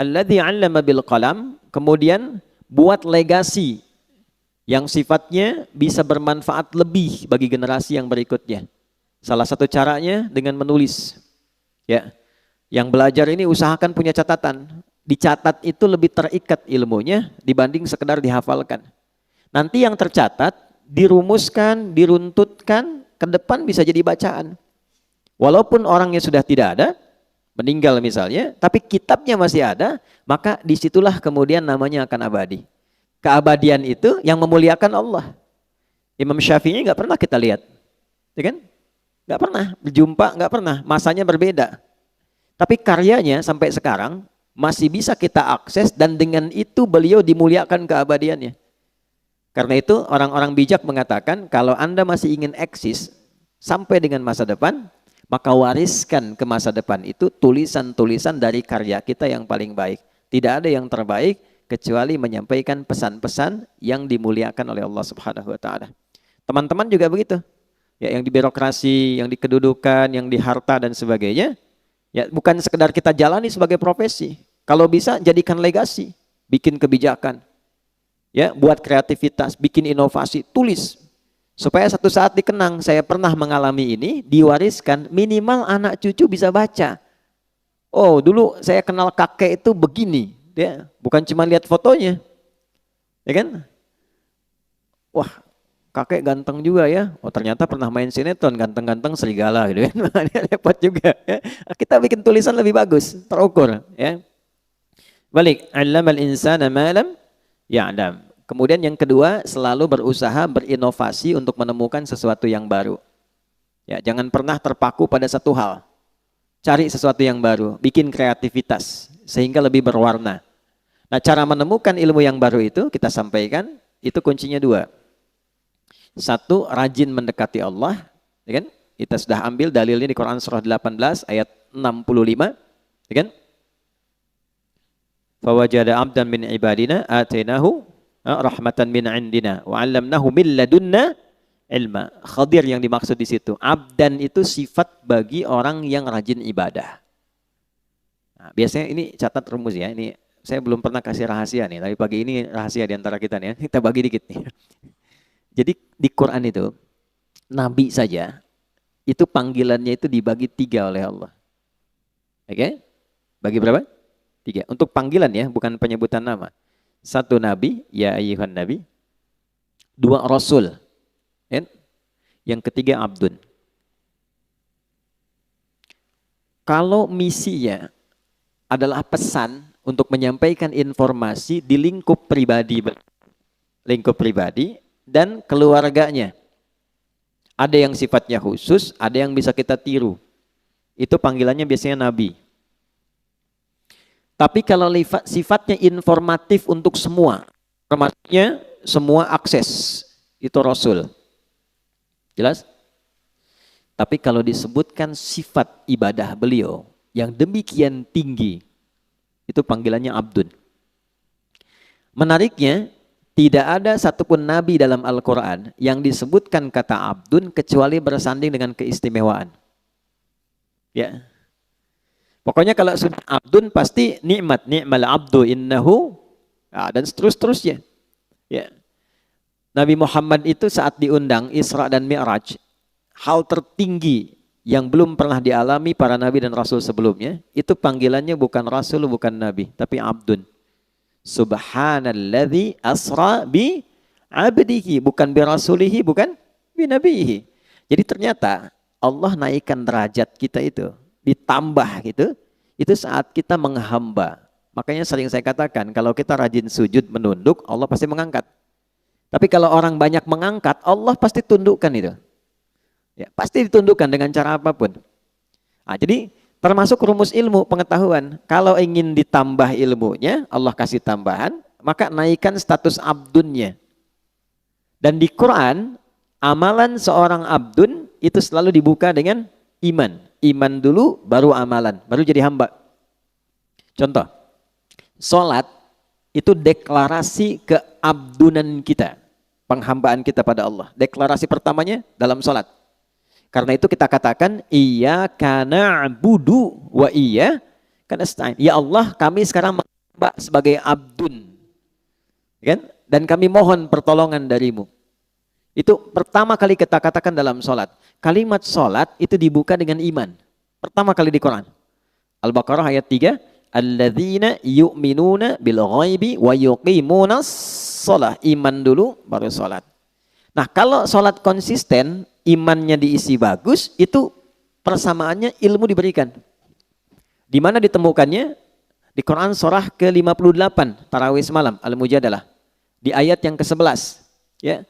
Alladzi 'allama bil qalam, kemudian buat legasi yang sifatnya bisa bermanfaat lebih bagi generasi yang berikutnya. Salah satu caranya dengan menulis. Ya. Yang belajar ini usahakan punya catatan. Dicatat itu lebih terikat ilmunya dibanding sekedar dihafalkan. Nanti yang tercatat, dirumuskan, diruntutkan, ke depan bisa jadi bacaan. Walaupun orangnya sudah tidak ada, meninggal misalnya, tapi kitabnya masih ada, maka disitulah kemudian namanya akan abadi. Keabadian itu yang memuliakan Allah. Imam Syafi'i nggak pernah kita lihat, ya kan? Nggak pernah berjumpa, nggak pernah. Masanya berbeda. Tapi karyanya sampai sekarang masih bisa kita akses dan dengan itu beliau dimuliakan keabadiannya. Karena itu orang-orang bijak mengatakan kalau Anda masih ingin eksis sampai dengan masa depan, maka wariskan ke masa depan itu tulisan-tulisan dari karya kita yang paling baik. Tidak ada yang terbaik kecuali menyampaikan pesan-pesan yang dimuliakan oleh Allah Subhanahu wa taala. Teman-teman juga begitu. Ya, yang di birokrasi, yang di kedudukan, yang di harta dan sebagainya, ya bukan sekedar kita jalani sebagai profesi. Kalau bisa jadikan legasi, bikin kebijakan. Ya, buat kreativitas, bikin inovasi, tulis. Supaya satu saat dikenang, saya pernah mengalami ini, diwariskan, minimal anak cucu bisa baca. Oh, dulu saya kenal kakek itu begini, ya, bukan cuma lihat fotonya. Ya kan? Wah, kakek ganteng juga ya. Oh, ternyata pernah main sinetron, ganteng-ganteng serigala gitu kan. Repot juga ya. Kita bikin tulisan lebih bagus, terukur, ya. Balik, 'allamal insana ma lam ya'lam. Kemudian yang kedua, selalu berusaha berinovasi untuk menemukan sesuatu yang baru. Ya, jangan pernah terpaku pada satu hal. Cari sesuatu yang baru, bikin kreativitas sehingga lebih berwarna. Nah, cara menemukan ilmu yang baru itu kita sampaikan, itu kuncinya dua. Satu, rajin mendekati Allah, ya kan? Kita sudah ambil dalilnya di Quran surah 18 ayat 65, ya kan? Fawajada 'abdan min ibadina atainahu rahmatan min indina wa 'allamnahu min ladunna ilma. Khadir yang dimaksud di situ. Abdan itu sifat bagi orang yang rajin ibadah. Nah, biasanya ini catat rumus ya. Ini saya belum pernah kasih rahasia nih, tapi pagi ini rahasia di antara kita nih ya. Kita bagi dikit nih. Jadi di Quran itu nabi saja itu panggilannya itu dibagi 3 oleh Allah. Oke? Bagi berapa? 3. Untuk panggilan ya, bukan penyebutan nama. 1 nabi, ya ayyuhan nabi. 2 rasul. Ya? Yang ketiga abdun. Kalau misinya adalah pesan untuk menyampaikan informasi di lingkup pribadi dan keluarganya. Ada yang sifatnya khusus, ada yang bisa kita tiru. Itu panggilannya biasanya nabi. Tapi kalau sifatnya informatif untuk semua, termasuknya semua akses, itu rasul. Jelas? Tapi kalau disebutkan sifat ibadah beliau yang demikian tinggi, itu panggilannya abdun. Menariknya, tidak ada satupun nabi dalam Al-Quran yang disebutkan kata abdun kecuali bersanding dengan keistimewaan. Ya. Pokoknya kalau sudah abdun pasti nikmat, ni'mal abdu innahu, dan seterusnya. Ya. Nabi Muhammad itu saat diundang Isra dan Mi'raj, hal tertinggi yang belum pernah dialami para nabi dan rasul sebelumnya, itu panggilannya bukan rasul, bukan nabi, tapi abdun. Subhanalladzi asra bi abdihi, bukan bi rasulihi, bukan bi nabihi. Jadi ternyata Allah naikkan derajat kita itu, ditambah gitu, itu saat kita menghamba. Makanya sering saya katakan, kalau kita rajin sujud menunduk, Allah pasti mengangkat. Tapi kalau orang banyak mengangkat, Allah pasti tundukkan itu. Ya, pasti ditundukkan dengan cara apapun. Nah, jadi termasuk rumus ilmu pengetahuan. Kalau ingin ditambah ilmunya, Allah kasih tambahan, maka naikkan status abdunnya. Dan di Quran, amalan seorang abdun itu selalu dibuka dengan iman. Iman dulu, baru amalan, baru jadi hamba. Contoh, sholat itu deklarasi keabdunan kita, penghambaan kita pada Allah. Deklarasi pertamanya dalam sholat. Karena itu kita katakan, iyyaka na'budu wa iyyaka nasta'in. Ya Allah, kami sekarang Mbak sebagai abdun, kan? Dan kami mohon pertolongan darimu. Itu pertama kali kita katakan dalam sholat. Kalimat sholat itu dibuka dengan iman. Pertama kali di Quran. Al-Baqarah ayat 3. Alladzina yu'minuna bil ghaibi wa yuqimunas sholah. Iman dulu baru sholat. Nah kalau sholat konsisten, imannya diisi bagus, itu persamaannya ilmu diberikan. Di mana ditemukannya? Di Quran surah ke-58, Tarawih semalam, Al-Mujadalah. Di ayat yang ke-11. Ya.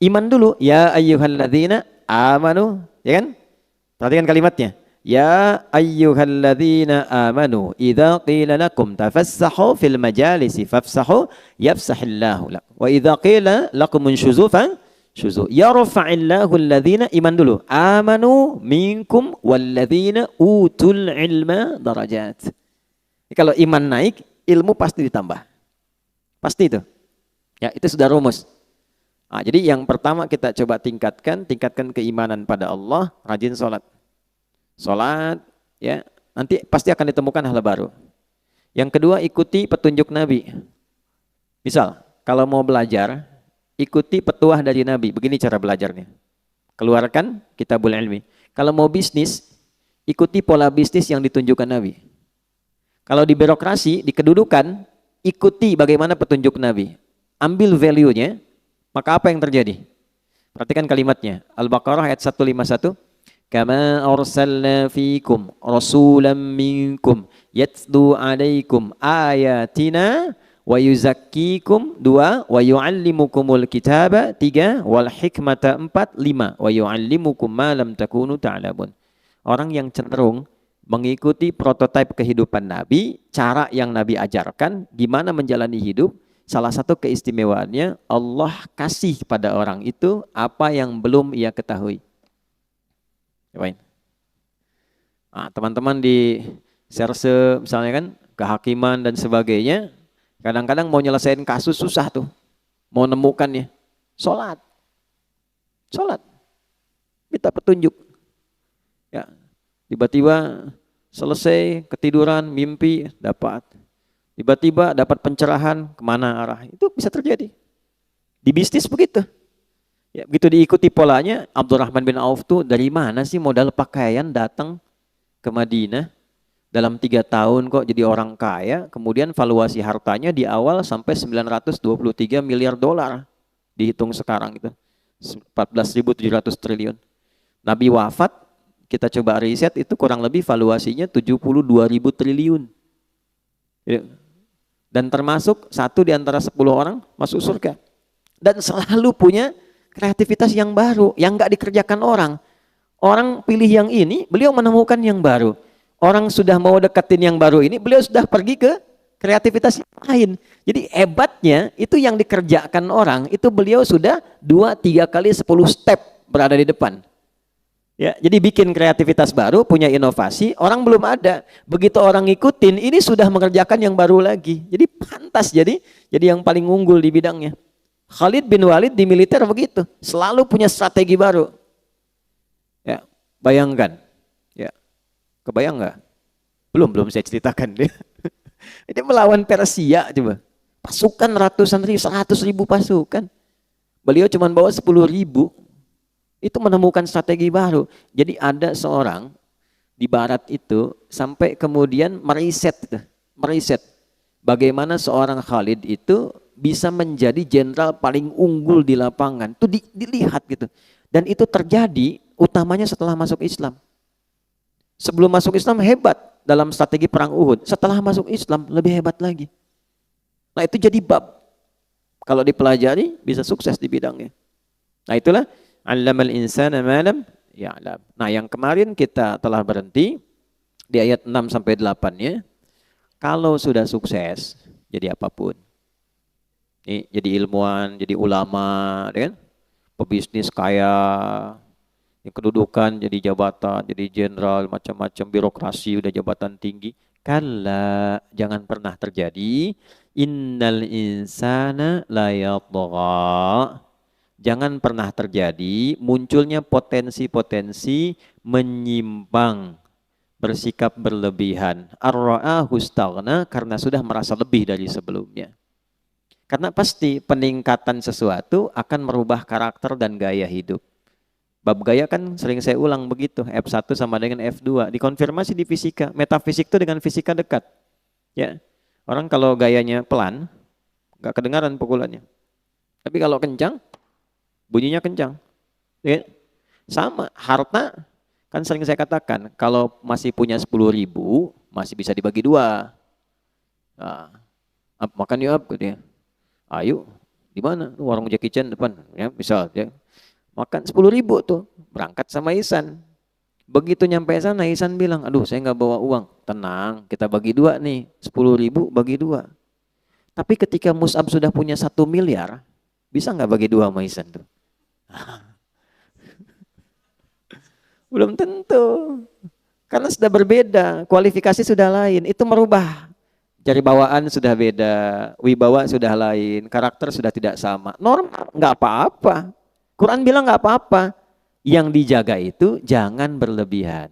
Iman dulu, ya ayyuhalladzina amanu, ya kan? Perhatikan kalimatnya. Ya ayyuhalladzina amanu, idza qila lakum tafassahu fil majalisi fafsahu yafsahillahu lakum. Wa idza qila lakum unshuzu syuzu. Yarfa'illahu alladhina, iman dulu. Amanu minkum walladhina utul ilma darajat. Kalau iman naik, ilmu pasti ditambah. Pasti itu. Ya, itu sudah rumus. Nah, jadi yang pertama kita coba tingkatkan keimanan pada Allah, rajin sholat. Sholat, ya, nanti pasti akan ditemukan hal baru. Yang kedua, ikuti petunjuk Nabi. Misal, kalau mau belajar, ikuti petuah dari Nabi. Begini cara belajarnya. Keluarkan kitabul ilmi. Kalau mau bisnis, ikuti pola bisnis yang ditunjukkan Nabi. Kalau di birokrasi, di kedudukan, ikuti bagaimana petunjuk Nabi. Ambil value-nya, maka apa yang terjadi? Perhatikan kalimatnya. Al-Baqarah ayat 151. Kama arsalna fikum rasulan minkum yatlu alaikum ayatina wa yuzakkikum 2 wa yuallimukumul kitaba 3 wal hikmata 4 5 wa yuallimukum ma lam takunu ta'lamun. Orang yang cenderung mengikuti prototipe kehidupan Nabi, cara yang Nabi ajarkan, gimana menjalani hidup, salah satu keistimewaannya Allah kasih pada orang itu apa yang belum ia ketahui. Nah, teman-teman di serse misalnya kan, kehakiman dan sebagainya, kadang-kadang mau nyelesain kasus susah tuh. Mau nemukannya. Sholat. Minta petunjuk. Ya. Tiba-tiba selesai ketiduran, mimpi, dapat. Tiba-tiba dapat pencerahan, kemana arah. Itu bisa terjadi. Di bisnis begitu. Ya, begitu diikuti polanya, Abdurrahman bin Auf tuh dari mana sih modal pakaian datang ke Madinah? Dalam 3 tahun kok jadi orang kaya, kemudian valuasi hartanya di awal sampai 923 miliar dolar. Dihitung sekarang itu, 14.700 triliun. Nabi wafat, kita coba riset itu kurang lebih valuasinya 72.000 triliun. Dan termasuk 1 di antara 10 orang masuk surga. Dan selalu punya kreativitas yang baru, yang nggak dikerjakan orang. Orang pilih yang ini, beliau menemukan yang baru. Orang sudah mau deketin yang baru ini, beliau sudah pergi ke kreativitas yang lain. Jadi hebatnya itu yang dikerjakan orang, itu beliau sudah 2-3 kali 10 step berada di depan. Ya, jadi bikin kreativitas baru, punya inovasi, orang belum ada. Begitu orang ngikutin, ini sudah mengerjakan yang baru lagi. Jadi pantas jadi yang paling unggul di bidangnya. Khalid bin Walid di militer begitu, selalu punya strategi baru. Ya, bayangkan. Kebayang nggak? Belum saya ceritakan dia. Dia melawan Persia coba. Pasukan ratusan ribu, 100.000 pasukan. Beliau cuma bawa 10.000. Itu menemukan strategi baru. Jadi ada seorang di barat itu sampai kemudian meriset bagaimana seorang Khalid itu bisa menjadi jenderal paling unggul di lapangan. Itu dilihat gitu. Dan itu terjadi utamanya setelah masuk Islam. Sebelum masuk Islam hebat dalam strategi perang Uhud. Setelah masuk Islam lebih hebat lagi. Nah itu jadi bab. Kalau dipelajari bisa sukses di bidangnya. Nah itulah allamal insana ma lam ya'lam. Nah yang kemarin kita telah berhenti di ayat 6-8-nya. Kalau sudah sukses jadi apapun. Nih, jadi ilmuwan, jadi ulama, kan? Pebisnis kaya, yang kedudukan jadi jabatan, jadi jenderal, macam-macam birokrasi, udah jabatan tinggi. Kalla, jangan pernah terjadi. Innal insana la yatgha. Jangan pernah terjadi munculnya potensi-potensi menyimpang bersikap berlebihan. Ar-ra'ahu istaghna, karena sudah merasa lebih dari sebelumnya. Karena pasti peningkatan sesuatu akan merubah karakter dan gaya hidup. Bab gaya kan sering saya ulang begitu, F1 sama dengan F2. Dikonfirmasi di fisika, metafisik itu dengan fisika dekat. Ya, orang kalau gayanya pelan, nggak kedengaran pukulannya. Tapi kalau kencang, bunyinya kencang. Ya, sama, harta kan sering saya katakan, kalau masih punya 10.000, masih bisa dibagi dua. Nah, makan yuk, gitu ya. Ayo, di mana? Warung Jackie Chan depan, ya misal ya. Makan 10.000 tuh, berangkat sama Ihsan. Begitu nyampe sana, Ihsan bilang, aduh saya nggak bawa uang. Tenang, kita bagi dua nih, 10.000 bagi dua. Tapi ketika Mus'ab sudah punya 1 miliar, bisa nggak bagi dua sama Ihsan tuh? Belum tentu. Karena sudah berbeda, kualifikasi sudah lain, itu merubah. Jadi bawaan sudah beda, wibawa sudah lain, karakter sudah tidak sama. Normal, nggak apa-apa. Quran bilang nggak apa-apa. Yang dijaga itu jangan berlebihan.